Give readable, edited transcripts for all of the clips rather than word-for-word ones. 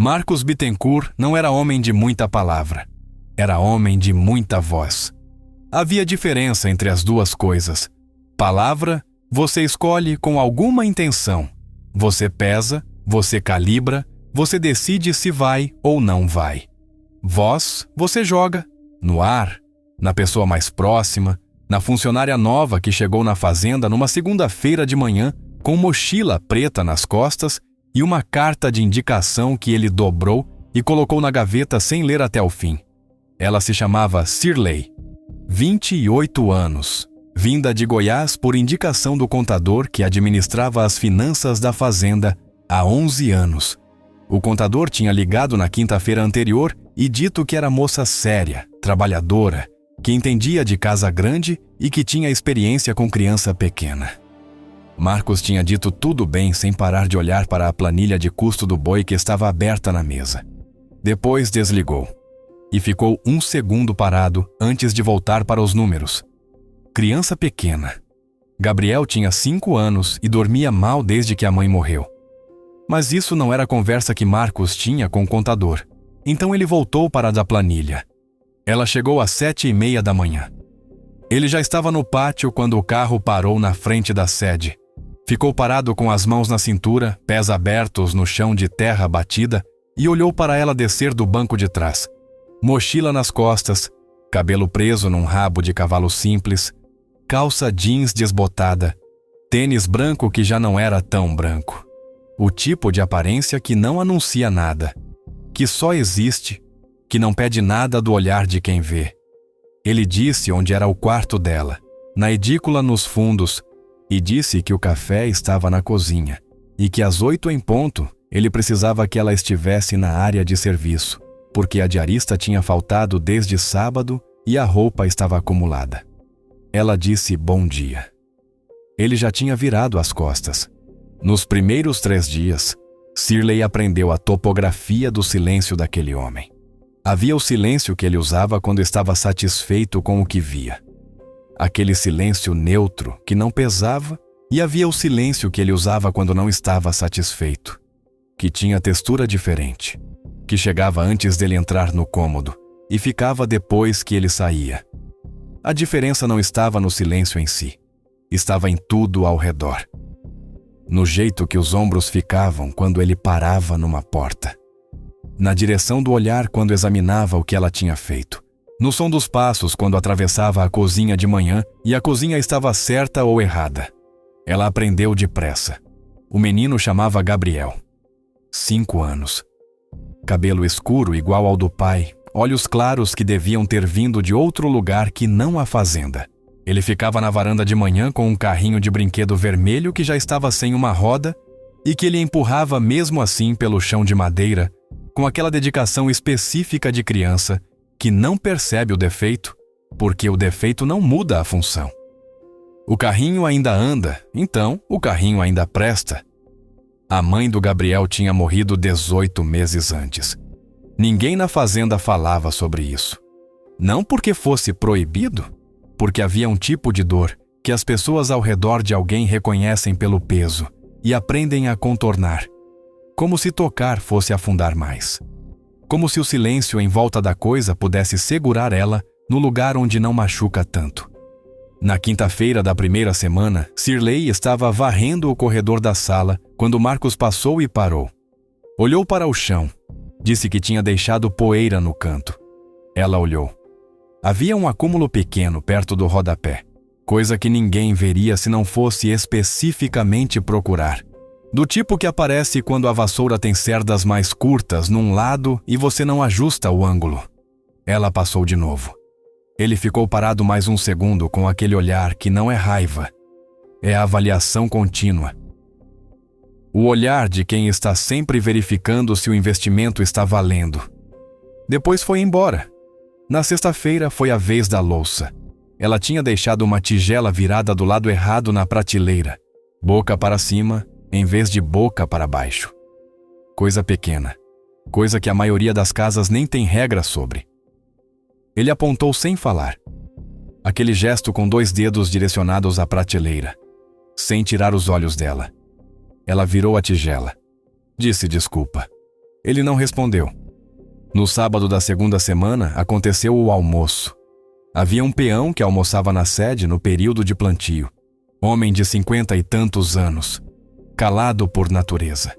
Marcos Bittencourt não era homem de muita palavra. Era homem de muita voz. Havia diferença entre as duas coisas. Palavra, você escolhe com alguma intenção. Você pesa, você calibra, você decide se vai ou não vai. Voz, você joga, no ar, na pessoa mais próxima, na funcionária nova que chegou na fazenda numa segunda-feira de manhã, com mochila preta nas costas e uma carta de indicação que ele dobrou e colocou na gaveta sem ler até o fim. Ela se chamava Shirley, 28 anos, vinda de Goiás por indicação do contador que administrava as finanças da fazenda há 11 anos. O contador tinha ligado na quinta-feira anterior e dito que era moça séria, trabalhadora, que entendia de casa grande e que tinha experiência com criança pequena. Marcos tinha dito tudo bem sem parar de olhar para a planilha de custo do boi que estava aberta na mesa. Depois desligou e ficou um segundo parado antes de voltar para os números. Criança pequena. Gabriel tinha 5 anos e dormia mal desde que a mãe morreu. Mas isso não era a conversa que Marcos tinha com o contador. Então ele voltou para a da planilha. Ela chegou às 7h30 da manhã. Ele já estava no pátio quando o carro parou na frente da sede. Ficou parado com as mãos na cintura, pés abertos no chão de terra batida e olhou para ela descer do banco de trás. Mochila nas costas, cabelo preso num rabo de cavalo simples, calça jeans desbotada, tênis branco que já não era tão branco. O tipo de aparência que não anuncia nada, que só existe, que não pede nada do olhar de quem vê. Ele disse onde era o quarto dela, na edícula nos fundos, e disse que o café estava na cozinha, e que às 8 em ponto ele precisava que ela estivesse na área de serviço, porque a diarista tinha faltado desde sábado e a roupa estava acumulada. Ela disse bom dia. Ele já tinha virado as costas. Nos primeiros 3 dias, Shirley aprendeu a topografia do silêncio daquele homem. Havia o silêncio que ele usava quando estava satisfeito com o que via. Aquele silêncio neutro que não pesava, e havia o silêncio que ele usava quando não estava satisfeito, que tinha textura diferente, que chegava antes dele entrar no cômodo e ficava depois que ele saía. A diferença não estava no silêncio em si, estava em tudo ao redor. No jeito que os ombros ficavam quando ele parava numa porta. Na direção do olhar quando examinava o que ela tinha feito. No som dos passos quando atravessava a cozinha de manhã e a cozinha estava certa ou errada. Ela aprendeu depressa. O menino chamava Gabriel. 5 anos. Cabelo escuro igual ao do pai, olhos claros que deviam ter vindo de outro lugar que não a fazenda. Ele ficava na varanda de manhã com um carrinho de brinquedo vermelho que já estava sem uma roda e que ele empurrava mesmo assim pelo chão de madeira, com aquela dedicação específica de criança que não percebe o defeito, porque o defeito não muda a função. O carrinho ainda anda, então o carrinho ainda presta. A mãe do Gabriel tinha morrido 18 meses antes. Ninguém na fazenda falava sobre isso. Não porque fosse proibido, porque havia um tipo de dor que as pessoas ao redor de alguém reconhecem pelo peso e aprendem a contornar, como se tocar fosse afundar mais. Como se o silêncio em volta da coisa pudesse segurar ela no lugar onde não machuca tanto. Na quinta-feira da primeira semana, Shirley estava varrendo o corredor da sala quando Marcos passou e parou. Olhou para o chão. Disse que tinha deixado poeira no canto. Ela olhou. Havia um acúmulo pequeno perto do rodapé, coisa que ninguém veria se não fosse especificamente procurar. Do tipo que aparece quando a vassoura tem cerdas mais curtas num lado e você não ajusta o ângulo. Ela passou de novo. Ele ficou parado mais um segundo com aquele olhar que não é raiva, é avaliação contínua. O olhar de quem está sempre verificando se o investimento está valendo. Depois foi embora. Na sexta-feira foi a vez da louça. Ela tinha deixado uma tigela virada do lado errado na prateleira, boca para cima, em vez de boca para baixo. Coisa pequena, coisa que a maioria das casas nem tem regra sobre. Ele apontou sem falar. Aquele gesto com 2 dedos direcionados à prateleira, sem tirar os olhos dela. Ela virou a tigela. Disse desculpa. Ele não respondeu. No sábado da segunda semana, aconteceu o almoço. Havia um peão que almoçava na sede no período de plantio. Homem de 50 e tantos anos, calado por natureza,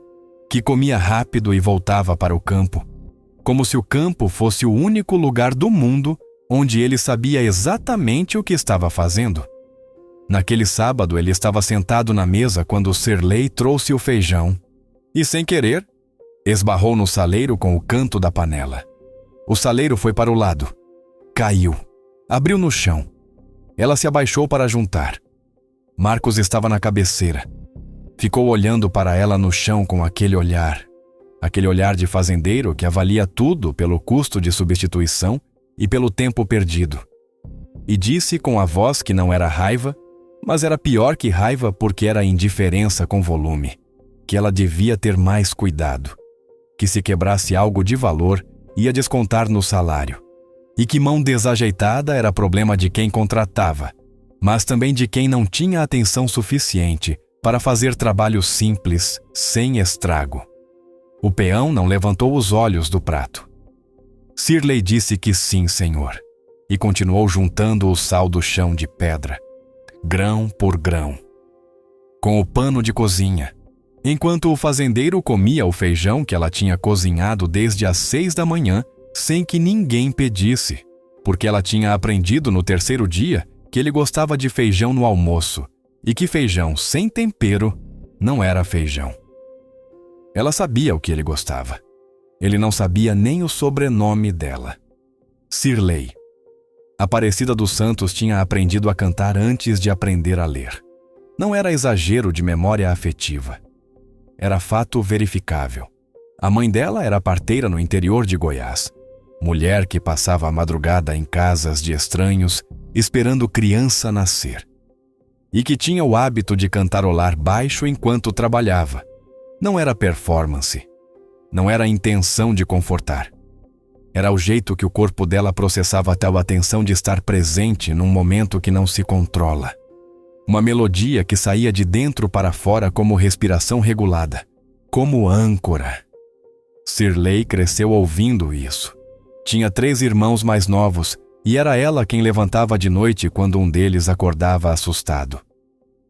que comia rápido e voltava para o campo, como se o campo fosse o único lugar do mundo onde ele sabia exatamente o que estava fazendo. Naquele sábado, ele estava sentado na mesa quando Sirley trouxe o feijão e, sem querer, esbarrou no saleiro com o canto da panela. O saleiro foi para o lado. Caiu. Abriu no chão. Ela se abaixou para juntar. Marcos estava na cabeceira. Ficou olhando para ela no chão com aquele olhar de fazendeiro que avalia tudo pelo custo de substituição e pelo tempo perdido. E disse com a voz que não era raiva, mas era pior que raiva porque era indiferença com volume, que ela devia ter mais cuidado, que se quebrasse algo de valor ia descontar no salário, e que mão desajeitada era problema de quem contratava, mas também de quem não tinha atenção suficiente para fazer trabalho simples, sem estrago. O peão não levantou os olhos do prato. Sirley disse que sim, senhor, e continuou juntando o sal do chão de pedra, grão por grão, com o pano de cozinha, enquanto o fazendeiro comia o feijão que ela tinha cozinhado desde as 6 da manhã, sem que ninguém pedisse, porque ela tinha aprendido no terceiro dia que ele gostava de feijão no almoço e que feijão sem tempero não era feijão. Ela sabia o que ele gostava. Ele não sabia nem o sobrenome dela. Sirley. Aparecida dos Santos tinha aprendido a cantar antes de aprender a ler. Não era exagero de memória afetiva. Era fato verificável. A mãe dela era parteira no interior de Goiás. Mulher que passava a madrugada em casas de estranhos, esperando criança nascer. E que tinha o hábito de cantarolar baixo enquanto trabalhava. Não era performance. Não era a intenção de confortar. Era o jeito que o corpo dela processava tal atenção de estar presente num momento que não se controla. Uma melodia que saía de dentro para fora como respiração regulada, como âncora. Sirley cresceu ouvindo isso. Tinha 3 irmãos mais novos e era ela quem levantava de noite quando um deles acordava assustado.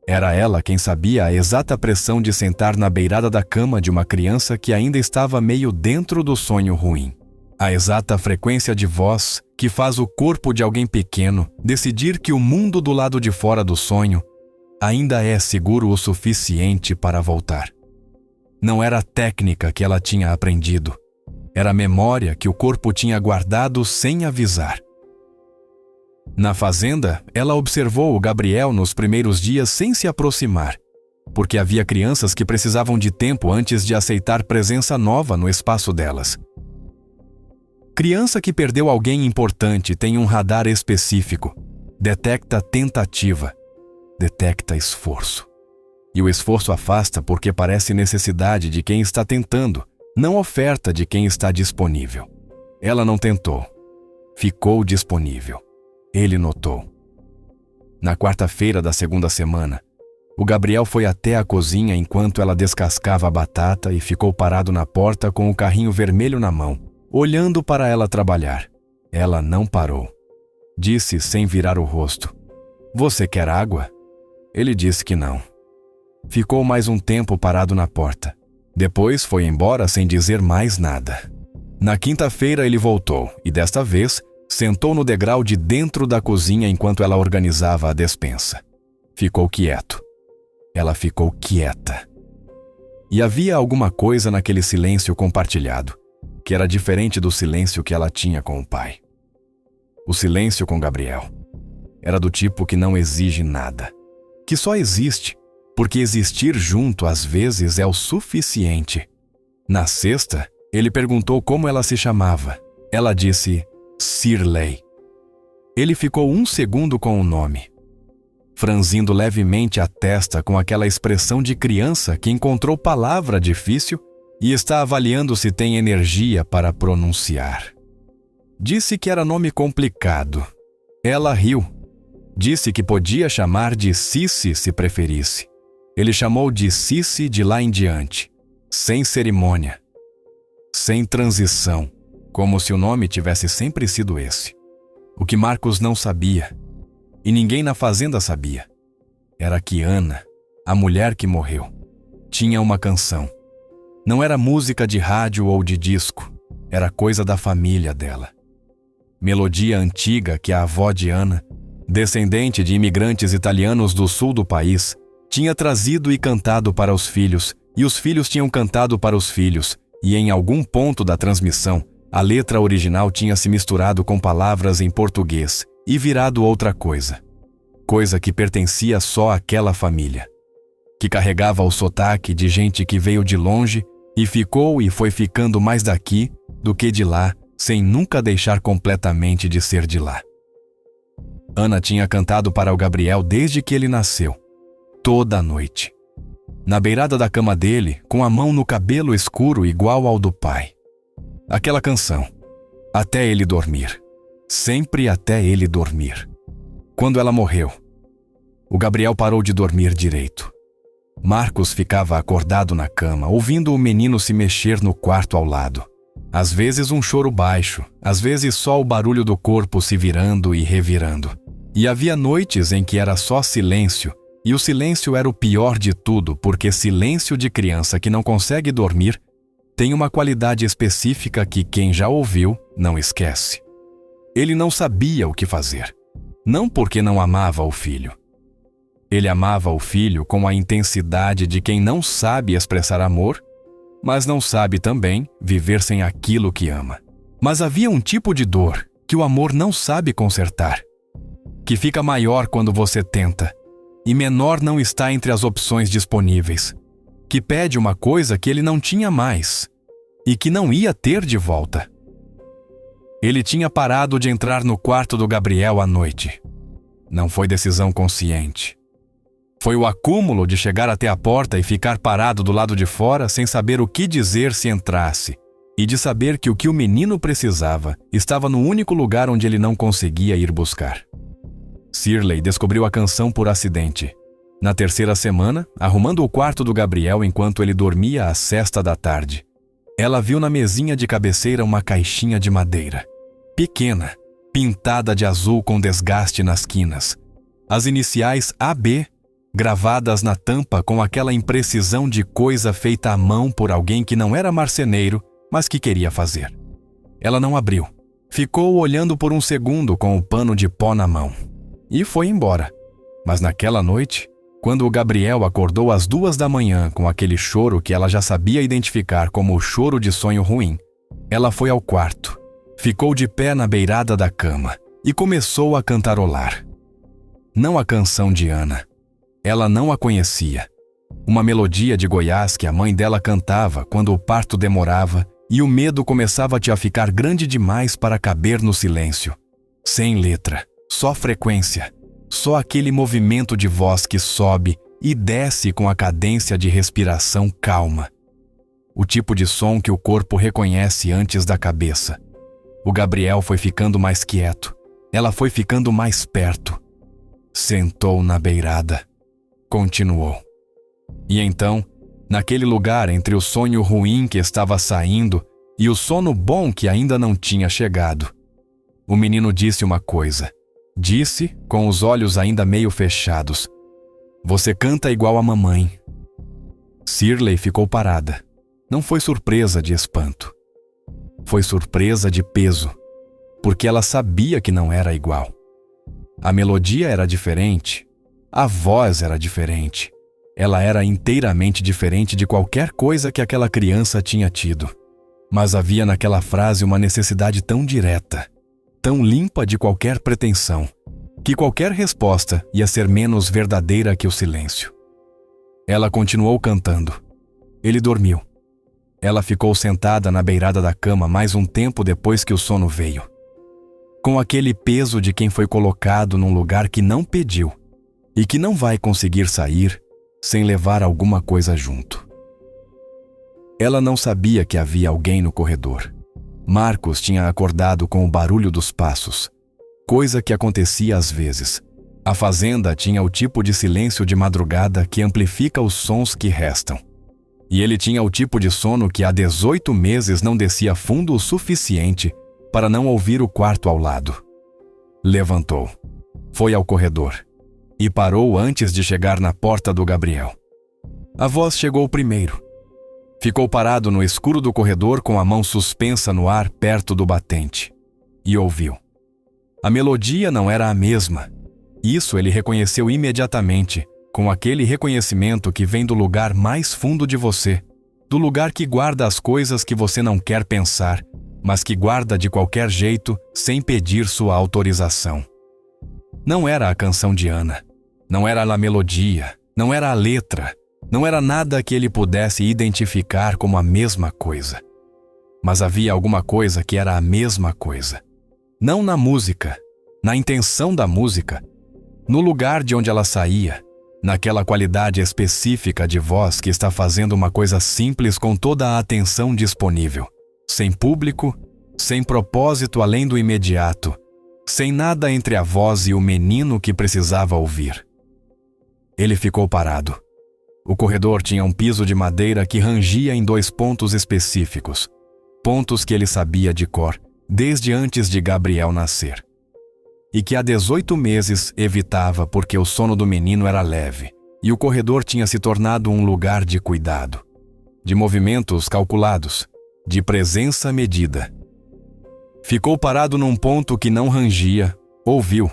Era ela quem sabia a exata pressão de sentar na beirada da cama de uma criança que ainda estava meio dentro do sonho ruim. A exata frequência de voz que faz o corpo de alguém pequeno decidir que o mundo do lado de fora do sonho ainda é seguro o suficiente para voltar. Não era a técnica que ela tinha aprendido. Era a memória que o corpo tinha guardado sem avisar. Na fazenda, ela observou o Gabriel nos primeiros dias sem se aproximar, porque havia crianças que precisavam de tempo antes de aceitar presença nova no espaço delas. Criança que perdeu alguém importante tem um radar específico. Detecta tentativa, detecta esforço. E o esforço afasta porque parece necessidade de quem está tentando, não oferta de quem está disponível. Ela não tentou. Ficou disponível. Ele notou. Na quarta-feira da segunda semana, o Gabriel foi até a cozinha enquanto ela descascava a batata e ficou parado na porta com o carrinho vermelho na mão, olhando para ela trabalhar. Ela não parou. Disse sem virar o rosto: "Você quer água?" Ele disse que não. Ficou mais um tempo parado na porta. Depois foi embora sem dizer mais nada. Na quinta-feira ele voltou e desta vez sentou no degrau de dentro da cozinha enquanto ela organizava a despensa. Ficou quieto. Ela ficou quieta. E havia alguma coisa naquele silêncio compartilhado, que era diferente do silêncio que ela tinha com o pai. O silêncio com Gabriel era do tipo que não exige nada, que só existe, porque existir junto às vezes é o suficiente. Na sexta, ele perguntou como ela se chamava. Ela disse Sirley. Ele ficou 1 segundo com o nome, franzindo levemente a testa com aquela expressão de criança que encontrou palavra difícil e está avaliando se tem energia para pronunciar. Disse que era nome complicado. Ela riu. Disse que podia chamar de Cici se preferisse. Ele chamou de Cici de lá em diante, sem cerimônia. sem transição, como se o nome tivesse sempre sido esse. O que Marcos não sabia, e ninguém na fazenda sabia, era que Ana, a mulher que morreu, tinha uma canção. Não era música de rádio ou de disco, era coisa da família dela. Melodia antiga que a avó de Ana, descendente de imigrantes italianos do sul do país, tinha trazido e cantado para os filhos, e os filhos tinham cantado para os filhos, e em algum ponto da transmissão, a letra original tinha se misturado com palavras em português e virado outra coisa. Coisa que pertencia só àquela família, que carregava o sotaque de gente que veio de longe e ficou e foi ficando mais daqui do que de lá, sem nunca deixar completamente de ser de lá. Ana tinha cantado para o Gabriel desde que ele nasceu, toda a noite. Na beirada da cama dele, com a mão no cabelo escuro igual ao do pai. Aquela canção, até ele dormir, sempre até ele dormir. Quando ela morreu, o Gabriel parou de dormir direito. Marcos ficava acordado na cama, ouvindo o menino se mexer no quarto ao lado. Às vezes um choro baixo, às vezes só o barulho do corpo se virando e revirando. E havia noites em que era só silêncio, e o silêncio era o pior de tudo, porque silêncio de criança que não consegue dormir tem uma qualidade específica que quem já ouviu não esquece. Ele não sabia o que fazer, não porque não amava o filho. Ele amava o filho com a intensidade de quem não sabe expressar amor, mas não sabe também viver sem aquilo que ama. Mas havia um tipo de dor que o amor não sabe consertar, que fica maior quando você tenta, e menor não está entre as opções disponíveis, que pede uma coisa que ele não tinha mais e que não ia ter de volta. Ele tinha parado de entrar no quarto do Gabriel à noite. Não foi decisão consciente. Foi o acúmulo de chegar até a porta e ficar parado do lado de fora sem saber o que dizer se entrasse, e de saber que o que o menino precisava estava no único lugar onde ele não conseguia ir buscar. Shirley descobriu a canção por acidente. Na terceira semana, arrumando o quarto do Gabriel enquanto ele dormia às 6 da tarde, ela viu na mesinha de cabeceira uma caixinha de madeira, pequena, pintada de azul com desgaste nas quinas. As iniciais AB gravadas na tampa com aquela imprecisão de coisa feita à mão por alguém que não era marceneiro, mas que queria fazer. Ela não abriu. Ficou olhando por um segundo com o pano de pó na mão. E foi embora. Mas naquela noite, quando o Gabriel acordou às 2 da manhã com aquele choro que ela já sabia identificar como o choro de sonho ruim, ela foi ao quarto, ficou de pé na beirada da cama e começou a cantarolar. Não a canção de Ana. Ela não a conhecia. Uma melodia de Goiás que a mãe dela cantava quando o parto demorava e o medo começava a ficar grande demais para caber no silêncio. Sem letra, só frequência, só aquele movimento de voz que sobe e desce com a cadência de respiração calma. O tipo de som que o corpo reconhece antes da cabeça. O Gabriel foi ficando mais quieto. Ela foi ficando mais perto. Sentou na beirada. Continuou. E então, naquele lugar entre o sonho ruim que estava saindo e o sono bom que ainda não tinha chegado, o menino disse uma coisa. Disse, com os olhos ainda meio fechados: "Você canta igual a mamãe." Shirley ficou parada. Não foi surpresa de espanto. Foi surpresa de peso, porque ela sabia que não era igual. A melodia era diferente. A voz era diferente. Ela era inteiramente diferente de qualquer coisa que aquela criança tinha tido. Mas havia naquela frase uma necessidade tão direta, tão limpa de qualquer pretensão, que qualquer resposta ia ser menos verdadeira que o silêncio. Ela continuou cantando. Ele dormiu. Ela ficou sentada na beirada da cama mais um tempo depois que o sono veio, com aquele peso de quem foi colocado num lugar que não pediu e que não vai conseguir sair sem levar alguma coisa junto. Ela não sabia que havia alguém no corredor. Marcos tinha acordado com o barulho dos passos, coisa que acontecia às vezes. A fazenda tinha o tipo de silêncio de madrugada que amplifica os sons que restam. E ele tinha o tipo de sono que há 18 meses não descia fundo o suficiente para não ouvir o quarto ao lado. Levantou, foi ao corredor e parou antes de chegar na porta do Gabriel. A voz chegou primeiro. Ficou parado no escuro do corredor com a mão suspensa no ar perto do batente e ouviu. A melodia não era a mesma. Isso ele reconheceu imediatamente, com aquele reconhecimento que vem do lugar mais fundo de você, do lugar que guarda as coisas que você não quer pensar, mas que guarda de qualquer jeito sem pedir sua autorização. Não era a canção de Ana, não era a melodia, não era a letra, não era nada que ele pudesse identificar como a mesma coisa. Mas havia alguma coisa que era a mesma coisa. Não na música, na intenção da música, no lugar de onde ela saía, naquela qualidade específica de voz que está fazendo uma coisa simples com toda a atenção disponível, sem público, sem propósito além do imediato, sem nada entre a voz e o menino que precisava ouvir. Ele ficou parado. O corredor tinha um piso de madeira que rangia em 2 pontos específicos, pontos que ele sabia de cor desde antes de Gabriel nascer, e que há 18 meses evitava porque o sono do menino era leve e o corredor tinha se tornado um lugar de cuidado, de movimentos calculados, de presença medida. Ficou parado num ponto que não rangia, ouviu.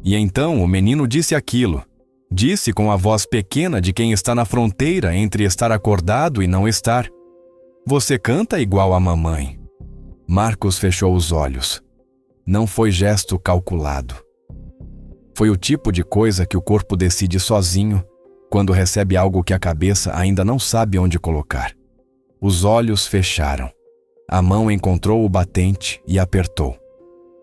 E então o menino disse aquilo. Disse com a voz pequena de quem está na fronteira entre estar acordado e não estar. Você canta igual a mamãe. Marcos fechou os olhos. Não foi gesto calculado. Foi o tipo de coisa que o corpo decide sozinho quando recebe algo que a cabeça ainda não sabe onde colocar. Os olhos fecharam. A mão encontrou o batente e apertou.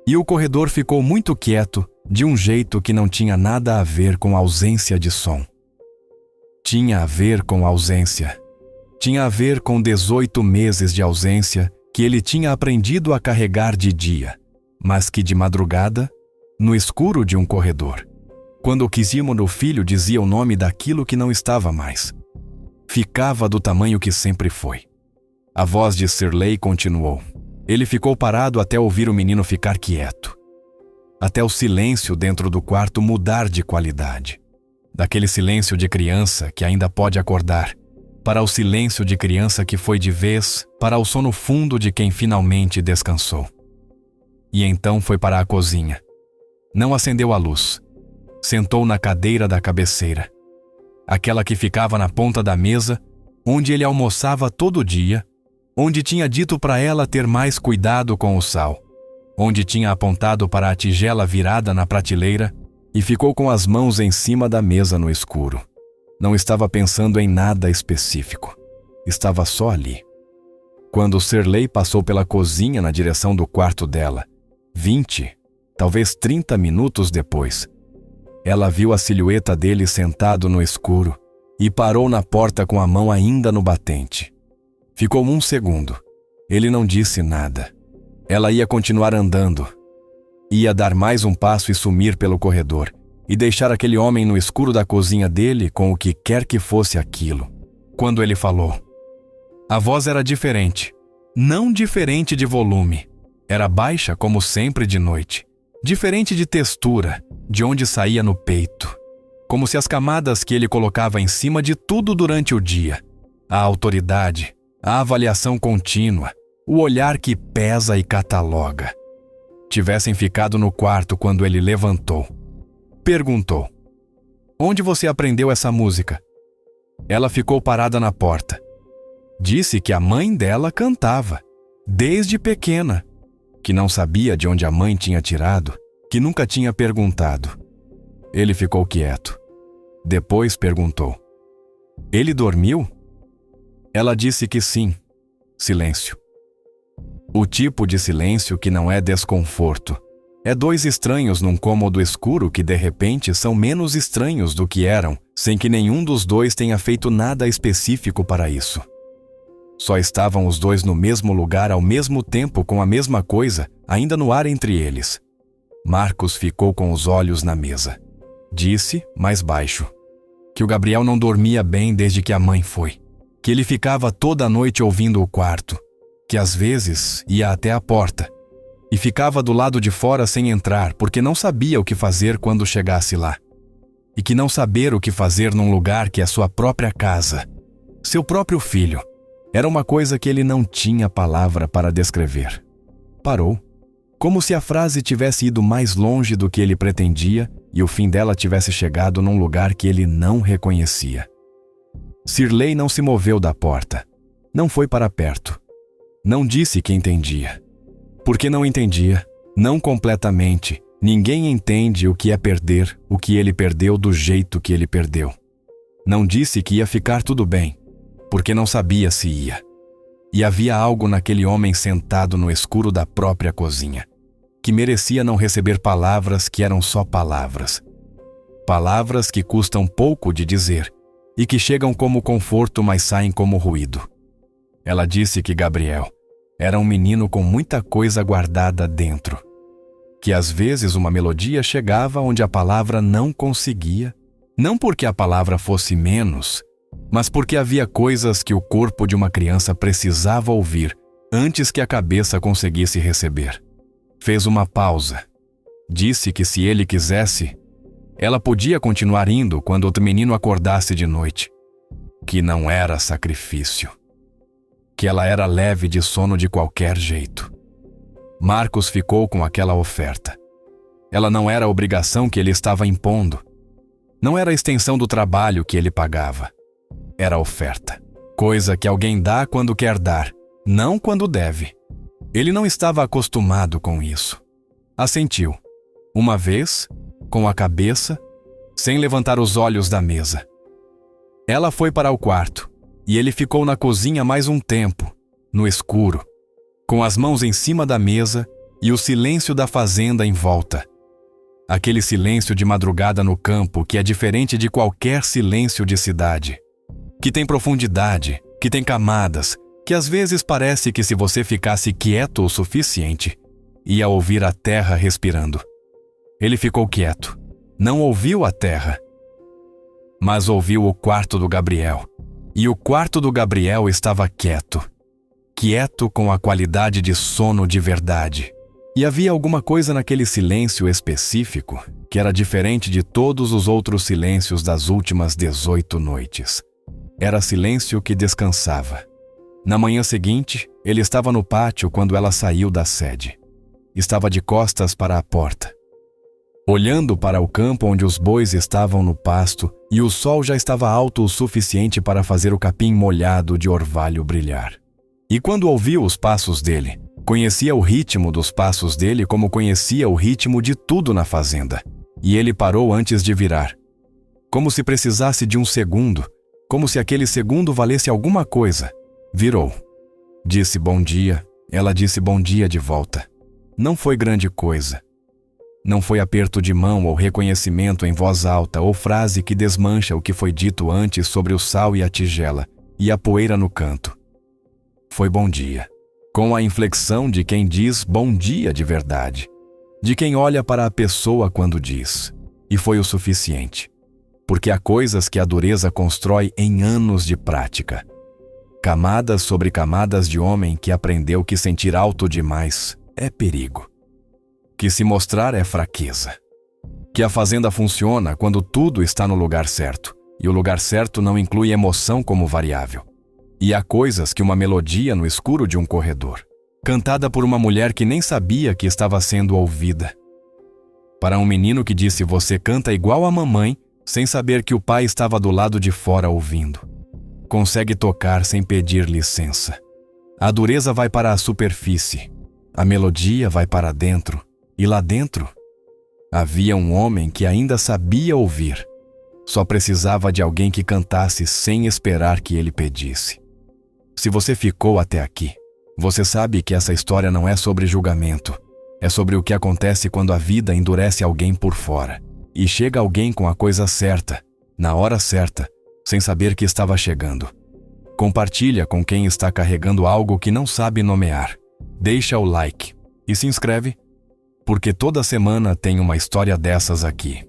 E o corredor ficou muito quieto, de um jeito que não tinha nada a ver com ausência de som. Tinha a ver com ausência. Tinha a ver com 18 meses de ausência que ele tinha aprendido a carregar de dia, mas que de madrugada, no escuro de um corredor, quando o Quisímodo filho dizia o nome daquilo que não estava mais, ficava do tamanho que sempre foi. A voz de Shirley continuou. Ele ficou parado até ouvir o menino ficar quieto. Até o silêncio dentro do quarto mudar de qualidade. Daquele silêncio de criança que ainda pode acordar, para o silêncio de criança que foi de vez, para o sono fundo de quem finalmente descansou. E então foi para a cozinha. Não acendeu a luz. Sentou na cadeira da cabeceira, aquela que ficava na ponta da mesa, onde ele almoçava todo dia, onde tinha dito para ela ter mais cuidado com o sal, onde tinha apontado para a tigela virada na prateleira e ficou com as mãos em cima da mesa no escuro. Não estava pensando em nada específico. Estava só ali. Quando Shirley passou pela cozinha na direção do quarto dela, 20, talvez 30 minutos depois, ela viu a silhueta dele sentado no escuro e parou na porta com a mão ainda no batente. Ficou 1 segundo. Ele não disse nada. Ela ia continuar andando. Ia dar mais um passo e sumir pelo corredor, e deixar aquele homem no escuro da cozinha dele com o que quer que fosse aquilo. Quando ele falou, a voz era diferente. Não diferente de volume. Era baixa como sempre de noite. Diferente de textura, de onde saía no peito. Como se as camadas que ele colocava em cima de tudo durante o dia, a autoridade, a avaliação contínua, o olhar que pesa e cataloga, tivessem ficado no quarto quando ele levantou. Perguntou, onde você aprendeu essa música? Ela ficou parada na porta. Disse que a mãe dela cantava, desde pequena, que não sabia de onde a mãe tinha tirado, que nunca tinha perguntado. Ele ficou quieto. Depois perguntou, ele dormiu? Ela disse que sim. Silêncio. O tipo de silêncio que não é desconforto. É 2 estranhos num cômodo escuro que de repente são menos estranhos do que eram, sem que nenhum dos 2 tenha feito nada específico para isso. Só estavam os 2 no mesmo lugar ao mesmo tempo com a mesma coisa, ainda no ar entre eles. Marcos ficou com os olhos na mesa. Disse, mais baixo, que o Gabriel não dormia bem desde que a mãe foi. que ele ficava toda a noite ouvindo o quarto, que às vezes ia até a porta e ficava do lado de fora sem entrar porque não sabia o que fazer quando chegasse lá. E que não saber o que fazer num lugar que é sua própria casa, seu próprio filho, era uma coisa que ele não tinha palavra para descrever. Parou, como se a frase tivesse ido mais longe do que ele pretendia e o fim dela tivesse chegado num lugar que ele não reconhecia. Shirley não se moveu da porta, não foi para perto, não disse que entendia. Porque não entendia, não completamente. Ninguém entende o que é perder o que ele perdeu do jeito que ele perdeu. Não disse que ia ficar tudo bem, porque não sabia se ia. E havia algo naquele homem sentado no escuro da própria cozinha, que merecia não receber palavras que eram só palavras. Palavras que custam pouco de dizer e que chegam como conforto, mas saem como ruído. Ela disse que Gabriel era um menino com muita coisa guardada dentro. Que às vezes uma melodia chegava onde a palavra não conseguia, não porque a palavra fosse menos, mas porque havia coisas que o corpo de uma criança precisava ouvir antes que a cabeça conseguisse receber. Fez uma pausa. Disse que se ele quisesse, ela podia continuar indo quando o menino acordasse de noite. Que não era sacrifício. Que ela era leve de sono de qualquer jeito. Marcos ficou com aquela oferta. Ela não era a obrigação que ele estava impondo. Não era a extensão do trabalho que ele pagava. Era a oferta. Coisa que alguém dá quando quer dar, não quando deve. Ele não estava acostumado com isso. Assentiu. Uma vez, com a cabeça, sem levantar os olhos da mesa. Ela foi para o quarto, e ele ficou na cozinha mais um tempo, no escuro, com as mãos em cima da mesa e o silêncio da fazenda em volta. Aquele silêncio de madrugada no campo que é diferente de qualquer silêncio de cidade. Que tem profundidade, que tem camadas, que às vezes parece que se você ficasse quieto o suficiente, ia ouvir a terra respirando. Ele ficou quieto, não ouviu a terra, mas ouviu o quarto do Gabriel. E o quarto do Gabriel estava quieto. Quieto com a qualidade de sono de verdade. E havia alguma coisa naquele silêncio específico que era diferente de todos os outros silêncios das últimas 18 noites. Era silêncio que descansava. Na manhã seguinte, ele estava no pátio quando ela saiu da sede. Estava de costas para a porta, olhando para o campo onde os bois estavam no pasto e o sol já estava alto o suficiente para fazer o capim molhado de orvalho brilhar. E quando ouviu os passos dele, conhecia o ritmo dos passos dele como conhecia o ritmo de tudo na fazenda. E ele parou antes de virar. Como se precisasse de um segundo, como se aquele segundo valesse alguma coisa. Virou. Disse bom dia, ela disse bom dia de volta. Não foi grande coisa. Não foi aperto de mão ou reconhecimento em voz alta ou frase que desmancha o que foi dito antes sobre o sal e a tigela e a poeira no canto. Foi bom dia, com a inflexão de quem diz bom dia de verdade, de quem olha para a pessoa quando diz. E foi o suficiente, porque há coisas que a dureza constrói em anos de prática. Camadas sobre camadas de homem que aprendeu que sentir alto demais é perigo. Que se mostrar é fraqueza. Que a fazenda funciona quando tudo está no lugar certo, e o lugar certo não inclui emoção como variável. E há coisas que uma melodia no escuro de um corredor, cantada por uma mulher que nem sabia que estava sendo ouvida. Para um menino que disse você canta igual a mamãe, sem saber que o pai estava do lado de fora ouvindo. Consegue tocar sem pedir licença. A dureza vai para a superfície, a melodia vai para dentro. E lá dentro, havia um homem que ainda sabia ouvir. Só precisava de alguém que cantasse sem esperar que ele pedisse. Se você ficou até aqui, você sabe que essa história não é sobre julgamento. É sobre o que acontece quando a vida endurece alguém por fora. E chega alguém com a coisa certa, na hora certa, sem saber que estava chegando. Compartilha com quem está carregando algo que não sabe nomear. Deixa o like e se inscreve. Porque toda semana tem uma história dessas aqui.